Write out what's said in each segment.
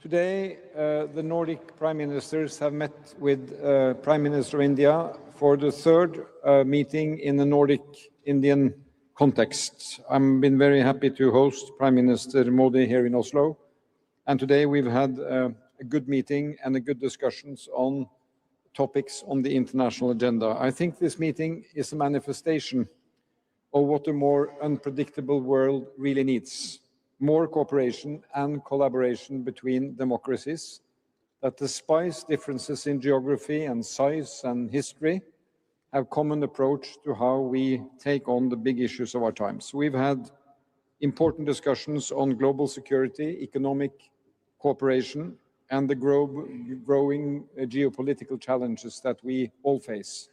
Today, the Nordic Prime Ministers have met with Prime Minister of India for the third meeting in the Nordic-Indian context. I've been very happy to host Prime Minister Modi here in Oslo. And today we've had a good meeting and a good discussions on topics on the international agenda. I think this meeting is a manifestation of what a more unpredictable world really needs. More cooperation and collaboration between democracies that, despite differences in geography and size and history, have common approach to how we take on the big issues of our times. We've had important discussions on global security, economic cooperation, and the growing geopolitical challenges that we all face,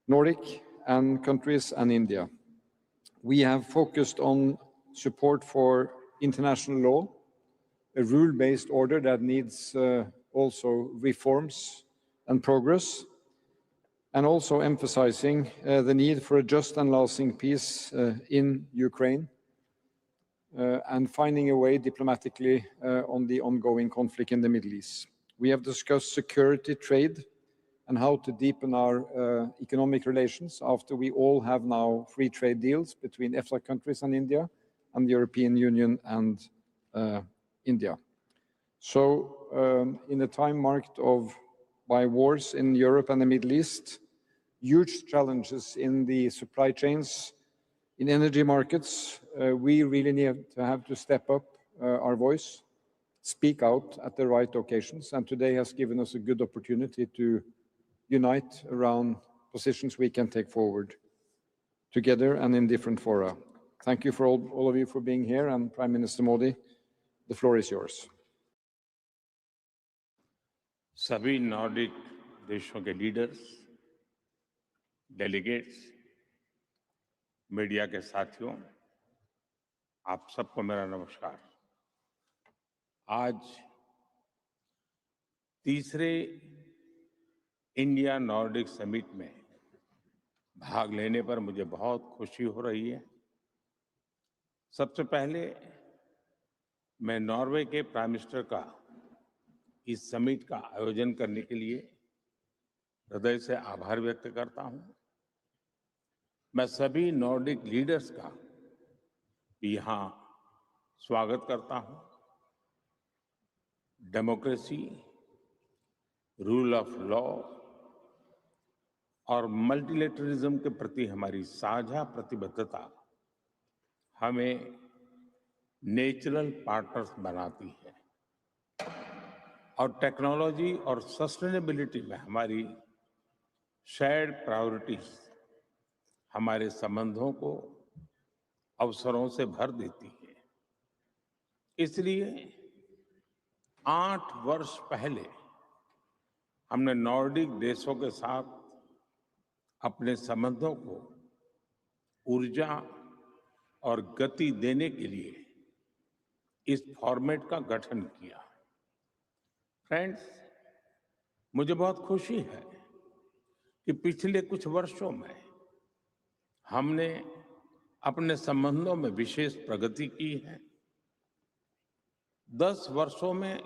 Nordic and countries and India. We have focused on support for international law, a rule-based order that needs also reforms and progress, and also emphasizing the need for a just and lasting peace in Ukraine, and finding a way diplomatically on the ongoing conflict in the Middle East. We have discussed security, trade, and how to deepen our economic relations after we all have now free trade deals between EFTA countries and India, and the European Union and India. So in a time marked by wars in Europe and the Middle East, huge challenges in the supply chains, in energy markets, we really need to step up our voice, speak out at the right occasions, and today has given us a good opportunity to unite around positions we can take forward together and in different fora. Thank you for all of you for being here, and Prime Minister Modi, the floor is yours. सभी Nordic देशों के leaders, delegates, media के साथियों, आप सबको मेरा नमस्कार। आज तीसरे इंडिया नॉर्डिक समिट में भाग लेने पर मुझे बहुत खुशी हो रही है। सबसे पहले मैं नॉर्वे के प्राइम मिनिस्टर का इस समिट का आयोजन करने के लिए हृदय से आभार व्यक्त करता हूं। मैं सभी नॉर्डिक लीडर्स का यहां स्वागत करता हूं। डेमोक्रेसी, रूल ऑफ लॉ और मल्टीलेटरलिज्म के प्रति हमारी साझा प्रतिबद्धता हमें नेचुरल पार्टनर्स बनाती है और टेक्नोलॉजी और सस्टेनेबिलिटी में हमारी शेयर्ड प्रायोरिटीज हमारे संबंधों को अवसरों से भर देती है। इसलिए 8 वर्ष पहले हमने नॉर्डिक देशों के साथ अपने संबंधों को ऊर्जा और गति देने के लिए इस फॉर्मेट का गठन किया। फ्रेंड्स, मुझे बहुत खुशी है कि पिछले कुछ वर्षों में हमने अपने संबंधों में विशेष प्रगति की है। 10 वर्षों में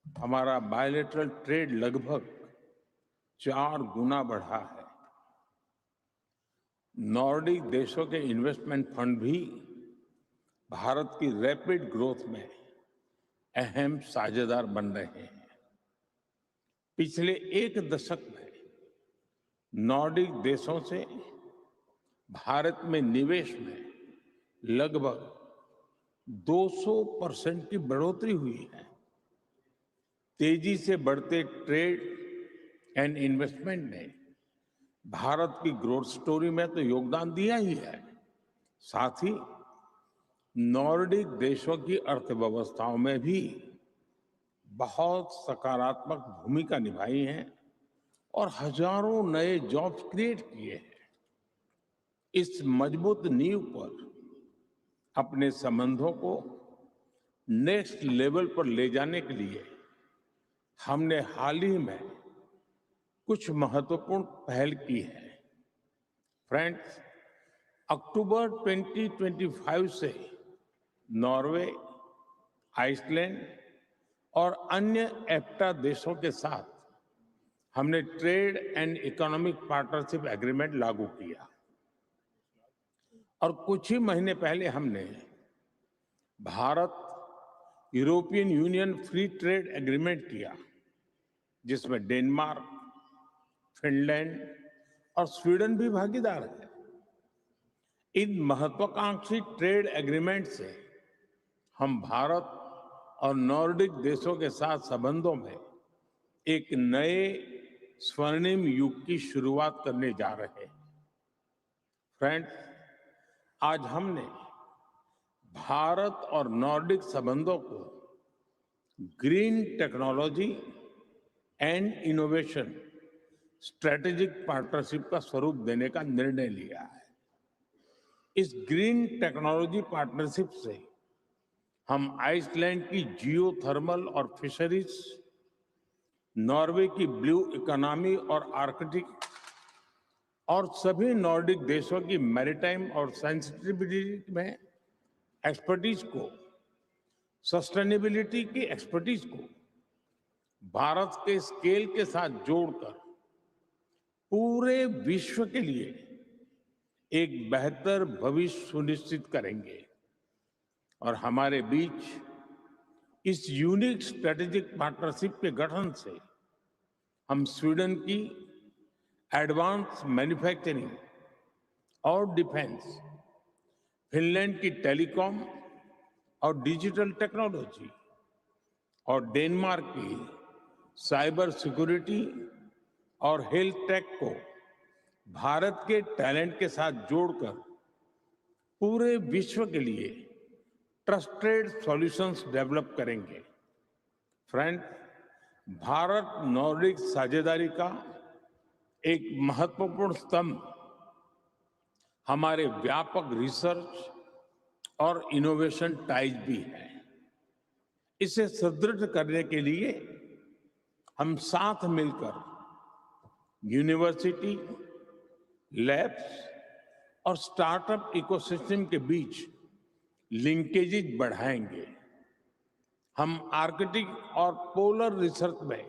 हमारा बायलैटरल ट्रेड लगभग 4 गुना बढ़ा है। नॉर्डिक देशों के इन्वेस्टमेंट फंड भी भारत की रैपिड ग्रोथ में अहम साझेदार बन रहे हैं। पिछले 1 दशक में नॉर्डिक देशों से भारत में निवेश में लगभग 200% की बढ़ोतरी हुई है। तेजी से बढ़ते ट्रेड एंड इन्वेस्टमेंट ने भारत की ग्रोथ स्टोरी में तो योगदान दिया ही है, साथ ही नॉर्डिक देशों की अर्थव्यवस्थाओं में भी बहुत सकारात्मक भूमिका निभाई है और हजारों नए जॉब्स क्रिएट किए हैं। इस मजबूत नींव पर अपने संबंधों को नेक्स्ट लेवल पर ले जाने के लिए हमने हाल ही में कुछ महत्वपूर्ण पहल की है। फ्रेंड्स, अक्टूबर 2025 से नॉर्वे, आइसलैंड और अन्य एफ्टा देशों के साथ हमने trade and economic partnership agreement लागू किया और कुछ ही महीने पहले हमने Bharat European union free trade agreement किया, जिसमें डेनमार्क, फिनलैंड और स्वीडन भी भागीदार है। इन महत्वाकांक्षी ट्रेड एग्रीमेंट से हम भारत और नॉर्डिक देशों के साथ संबंधों में एक नए स्वर्णिम युग की शुरुआत करने जा रहे हैं। फ्रेंड्स, आज हमने भारत और नॉर्डिक संबंधों को green technology and innovation strategic partnership का स्वरूप देने का निर्णय लिया है। इस ग्रीन टेक्नोलॉजी पार्टनरशिप से हम आइसलैंड की जियो थर्मल और फिशरीज, नॉर्वे की ब्लू इकोनॉमी और आर्कटिक और सभी नॉर्डिक देशों की मैरिटाइम और सेंसिटिविटी में एक्सपर्टीज को, सस्टेनेबिलिटी की एक्सपर्टीज को भारत के स्केल के साथ जोड़कर पूरे विश्व के लिए एक बेहतर भविष्य सुनिश्चित करेंगे। और हमारे बीच इस यूनिक स्ट्रेटेजिक पार्टनरशिप के गठन से हम स्वीडन की एडवांस मैन्युफैक्चरिंग और डिफेंस, फिनलैंड की टेलीकॉम और डिजिटल टेक्नोलॉजी और डेनमार्क की साइबर सिक्योरिटी और हेल्थ टेक को भारत के टैलेंट के साथ जोड़कर पूरे विश्व के लिए ट्रस्टेड सॉल्यूशंस डेवलप करेंगे। फ्रेंड, भारत नॉर्डिक साझेदारी का एक महत्वपूर्ण स्तंभ हमारे व्यापक रिसर्च और इनोवेशन टाइज भी है। इसे सुदृढ़ करने के लिए हम साथ मिलकर यूनिवर्सिटी, लैब्स और स्टार्टअप इकोसिस्टम के बीच लिंकेजेज बढ़ाएंगे। हम आर्कटिक और पोलर रिसर्च में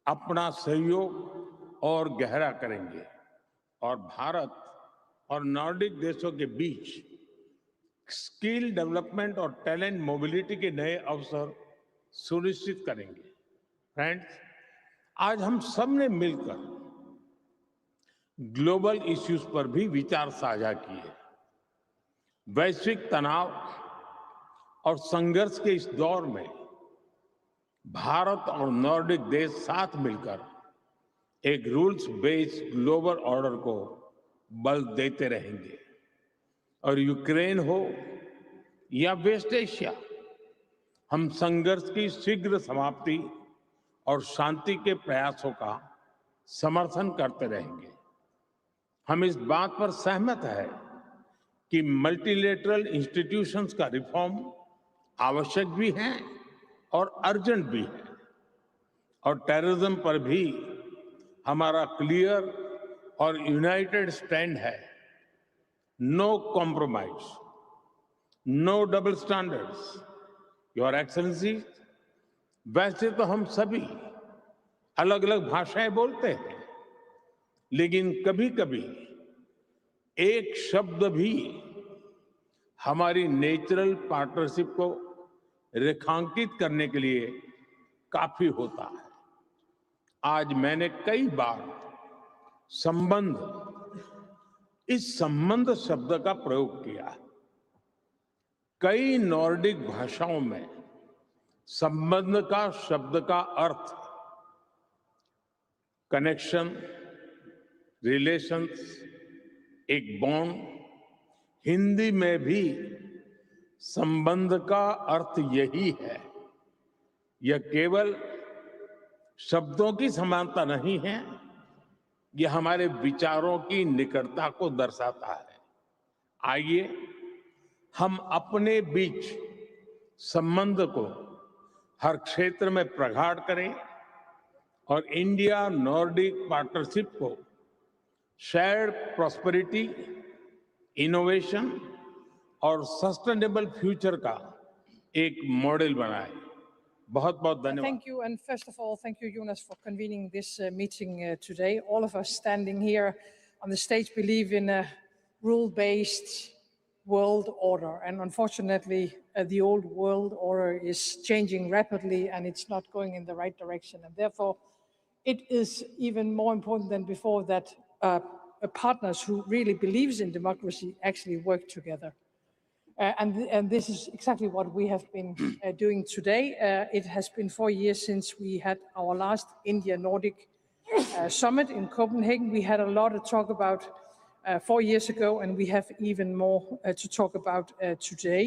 अपना सहयोग और गहरा करेंगे और भारत और नॉर्डिक देशों के बीच स्किल डेवलपमेंट और टैलेंट मोबिलिटी के नए अवसर सुनिश्चित करेंगे। फ्रेंड्स, आज हम सब ने मिलकर ग्लोबल इश्यूज पर भी विचार साझा किए। वैश्विक तनाव और संघर्ष के इस दौर में भारत और नॉर्डिक देश साथ मिलकर एक रूल्स बेस्ड ग्लोबल ऑर्डर को बल देते रहेंगे। और यूक्रेन हो या वेस्ट एशिया, हम संघर्ष की शीघ्र समाप्ति और शांति के प्रयासों का समर्थन करते रहेंगे। हम इस बात पर सहमत हैं कि मल्टीलेटरल इंस्टीट्यूशंस का रिफॉर्म आवश्यक भी है और अर्जेंट भी है। और टेररिज्म पर भी हमारा क्लियर और यूनाइटेड स्टैंड है। No compromise, no double standards. Your excellency, वैसे तो हम सभी अलग अलग भाषाएं बोलते हैं, लेकिन कभी कभी एक शब्द भी हमारी नेचुरल पार्टनरशिप को रेखांकित करने के लिए काफी होता है। आज मैंने कई बार संबंध, इस संबंध शब्द का प्रयोग किया। कई नॉर्डिक भाषाओं में संबंध का शब्द का अर्थ कनेक्शन, रिलेशंस, एक बॉन्ड। हिंदी में भी संबंध का अर्थ यही है। यह केवल शब्दों की समानता नहीं है, यह हमारे विचारों की निकटता को दर्शाता है। आइए हम अपने बीच संबंध को हर क्षेत्र में प्रगाढ़ करें और इंडिया नॉर्डिक पार्टनरशिप को शेयर्ड प्रॉस्पेरिटी, इनोवेशन और सस्टेनेबल फ्यूचर का एक मॉडल बनाए। बहुत बहुत धन्यवाद. Thank you, and first of all, thank you, Jonas, for convening this meeting today. All of us standing here on the stage believe in a rule-based world order, and unfortunately, the old world order is changing rapidly, and it's not going in the right direction. And therefore, it is even more important than before that partners who really believes in democracy actually work together. And this is exactly what we have been doing today. It has been 4 years since we had our last India-Nordic Summit in Copenhagen. We had a lot to talk about 4 years ago, and we have even more to talk about today.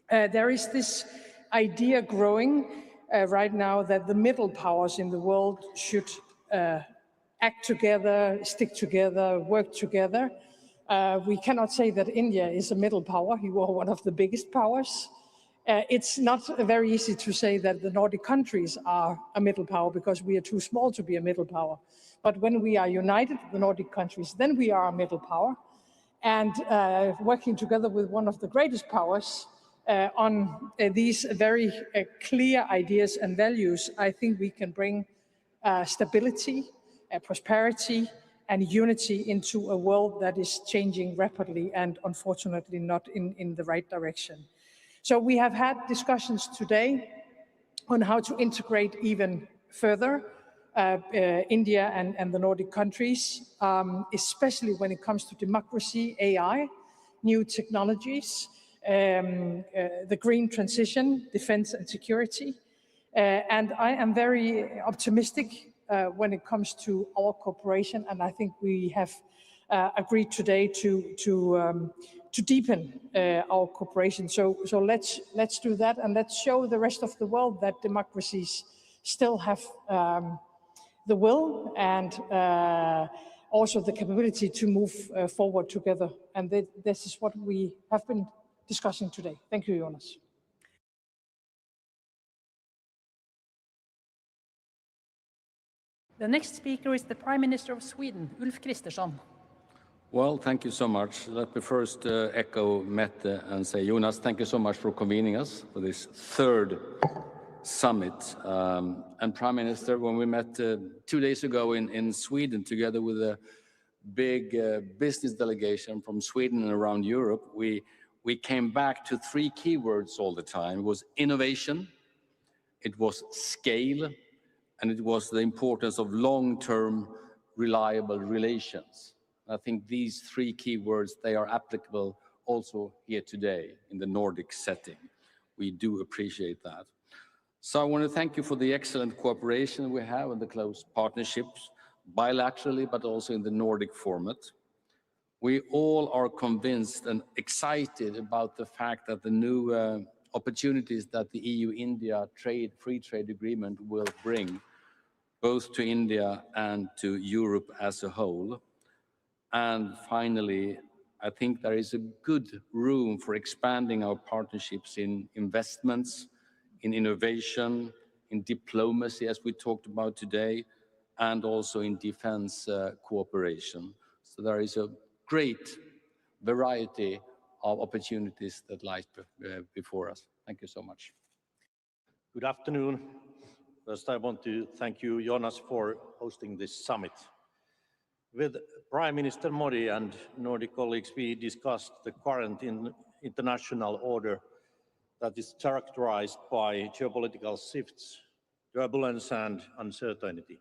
There is this idea growing right now that the middle powers in the world should act together, stick together, work together. We cannot say that India is a middle power. You are one of the biggest powers. It's not very easy to say that the Nordic countries are a middle power because we are too small to be a middle power. But when we are united, the Nordic countries, then we are a middle power. And working together with one of the greatest powers on these very clear ideas and values, I think we can bring stability, prosperity, and unity into a world that is changing rapidly and unfortunately not in the right direction. So we have had discussions today on how to integrate even further India and the Nordic countries, especially when it comes to democracy, AI, new technologies, the green transition, defense and security. And I am very optimistic when it comes to our cooperation, and I think we have agreed today to deepen our cooperation. So let's do that, and let's show the rest of the world that democracies still have the will and also the capability to move forward together. And this is what we have been discussing today. Thank you, Jonas. The next speaker is the Prime Minister of Sweden, Ulf Kristersson. Well, thank you so much. Let me first echo Mette and say, Jonas, thank you so much for convening us for this third summit. And Prime Minister, when we met 2 days ago in Sweden, together with a big business delegation from Sweden and around Europe, we came back to 3 keywords all the time. It was innovation, it was scale, and it was the importance of long-term, reliable relations. I think these 3 keywords, they are applicable also here today in the Nordic setting. We do appreciate that. So I want to thank you for the excellent cooperation we have and the close partnerships, bilaterally, but also in the Nordic format. We all are convinced and excited about the fact that the new opportunities that the EU-India free trade agreement will bring, both to India and to Europe as a whole. And finally, I think there is a good room for expanding our partnerships in investments, in innovation, in diplomacy, as we talked about today, and also in defense cooperation. So there is a great variety of opportunities that lies before us. Thank you so much. Good afternoon. First, I want to thank you, Jonas, for hosting this summit. With Prime Minister Modi and Nordic colleagues, we discussed the current international order that is characterized by geopolitical shifts, turbulence, and uncertainty.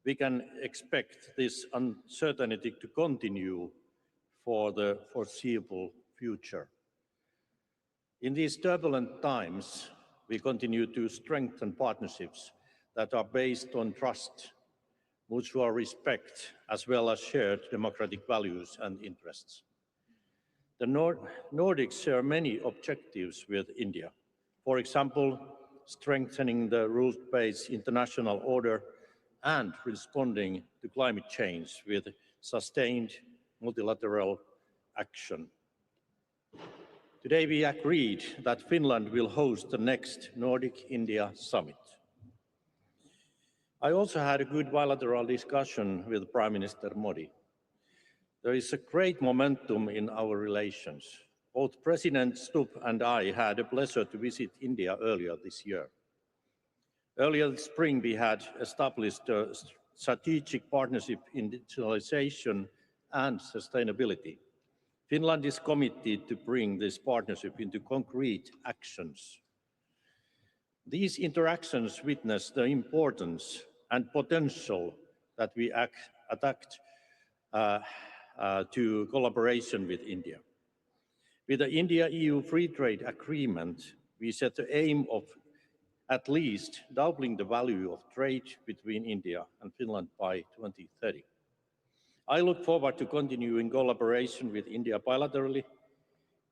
We can expect this uncertainty to continue for the foreseeable future. In these turbulent times, we continue to strengthen partnerships that are based on trust, mutual respect, as well as shared democratic values and interests. The Nordics share many objectives with India. For example, strengthening the rules-based international order and responding to climate change with sustained multilateral action. Today we agreed that Finland will host the next Nordic-India Summit. I also had a good bilateral discussion with Prime Minister Modi. There is a great momentum in our relations. Both President Stubb and I had a pleasure to visit India earlier this year. Earlier this spring, we had established a strategic partnership in digitalization and sustainability. Finland is committed to bring this partnership into concrete actions. These interactions witness the importance and potential that we attach to collaboration with India. With the India-EU Free Trade Agreement, we set the aim of at least doubling the value of trade between India and Finland by 2030. I look forward to continuing collaboration with India bilaterally,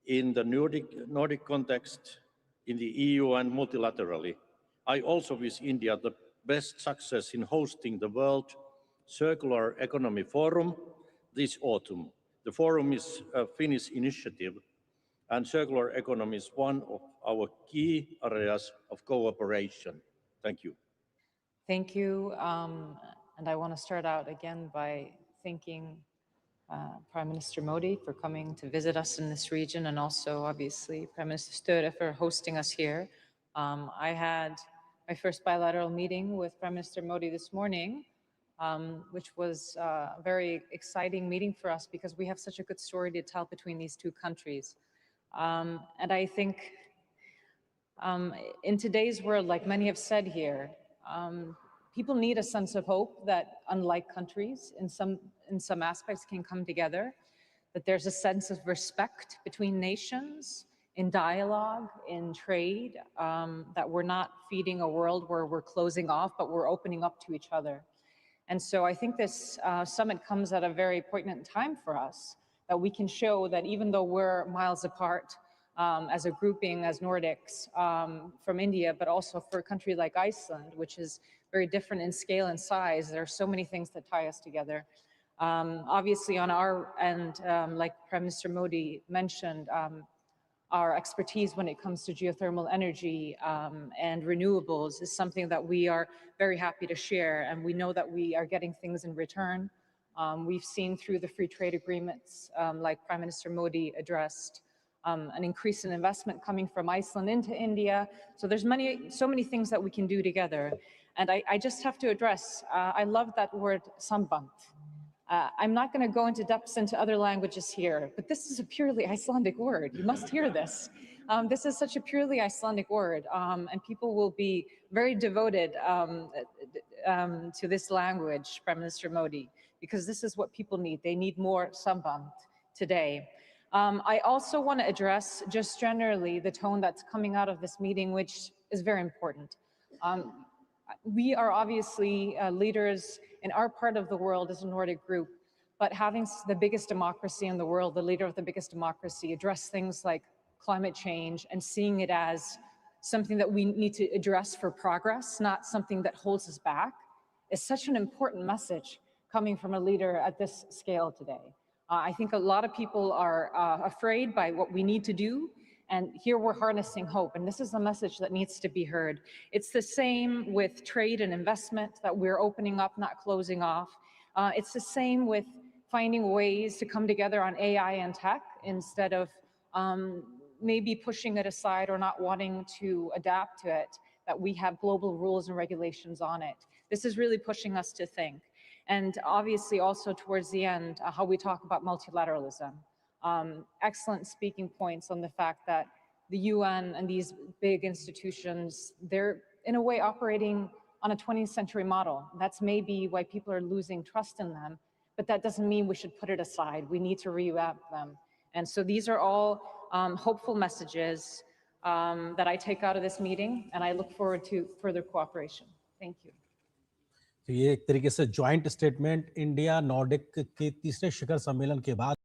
in the Nordic context, in the EU and multilaterally. I also wish India the best success in hosting the World Circular Economy Forum this autumn. The forum is a Finnish initiative, and circular economy is one of our key areas of cooperation. Thank you. Thank you. And I want to start out again by thanking Prime Minister Modi for coming to visit us in this region, and also obviously Prime Minister Sture for hosting us here. I had my first bilateral meeting with Prime Minister Modi this morning, which was a very exciting meeting for us because we have such a good story to tell between these two countries. And I think in today's world, like many have said here, people need a sense of hope that unlike countries in some aspects can come together, that there's a sense of respect between nations, in dialogue, in trade, that we're not feeding a world where we're closing off, but we're opening up to each other. And so I think this summit comes at a very poignant time for us, that we can show that even though we're miles apart as a grouping, as Nordics from India, but also for a country like Iceland, which is very different in scale and size, there are so many things that tie us together. Obviously on our end, like Prime Minister Modi mentioned, our expertise when it comes to geothermal energy and renewables is something that we are very happy to share, and we know that we are getting things in return. We've seen through the free trade agreements, like Prime Minister Modi addressed, an increase in investment coming from Iceland into India. So there's so many things that we can do together. And I just have to address, I love that word samband. I'm not going to go into depths into other languages here, but this is a purely Icelandic word. You must hear this. This is such a purely Icelandic word, and people will be very devoted to this language, Prime Minister Modi, because this is what people need. They need more samband today. I also want to address just generally the tone that's coming out of this meeting, which is very important. We are obviously leaders in our part of the world as a Nordic group, but having the biggest democracy in the world, the leader of the biggest democracy, address things like climate change and seeing it as something that we need to address for progress, not something that holds us back, is such an important message coming from a leader at this scale today. I think a lot of people are afraid by what we need to do, and here we're harnessing hope, and this is a message that needs to be heard. It's the same with trade and investment, that we're opening up, not closing off. It's the same with finding ways to come together on AI and tech instead of maybe pushing it aside or not wanting to adapt to it, that we have global rules and regulations on it. This is really pushing us to think. And obviously also towards the end, how we talk about multilateralism. Excellent speaking points on the fact that the UN and these big institutions, they're in a way operating on a 20th century model. That's maybe why people are losing trust in them, but that doesn't mean we should put it aside. We need to revamp them. And so these are all hopeful messages that I take out of this meeting, and I look forward to further cooperation. Thank you. तो ये एक तरीके से joint statement India Nordic के तीसरे शिखर सम्मेलन के बाद